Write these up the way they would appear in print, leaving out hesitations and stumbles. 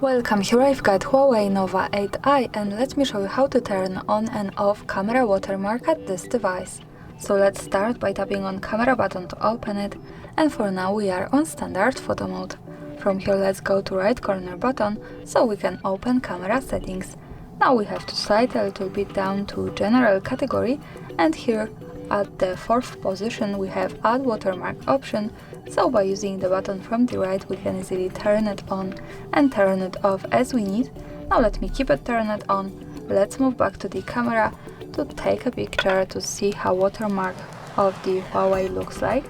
Welcome, here I've got HUAWEI Nova 8i and let me show you how to turn on and off camera watermark at this device. So let's start by tapping on camera button to open it, and for now we are on standard photo mode. From here let's go to right corner button so we can open camera settings. Now we have to slide a little bit down to general category, and here at the 4th position we have add watermark option, so by using the button from the right we can easily turn it on and turn it off as we need. Now let me keep it turned on. Let's move back to the camera to take a picture to see how watermark of the HUAWEI looks like.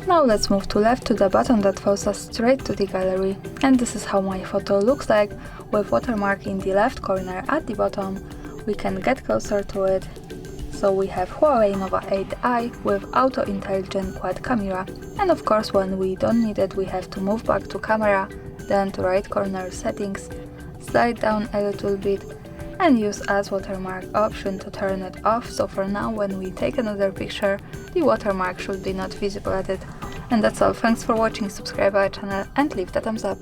Now let's move to left to the button that follows us straight to the gallery, and this is how my photo looks like with watermark in the left corner at the bottom. We can get closer to it. So we have HUAWEI Nova 8i with auto intelligent quad camera, and of course when we don't need it we have to move back to camera, then to right corner settings, slide down a little bit and use as watermark option to turn it off, so for now when we take another picture the watermark should be not visible at it. And that's all, thanks for watching, subscribe our channel and leave the thumbs up.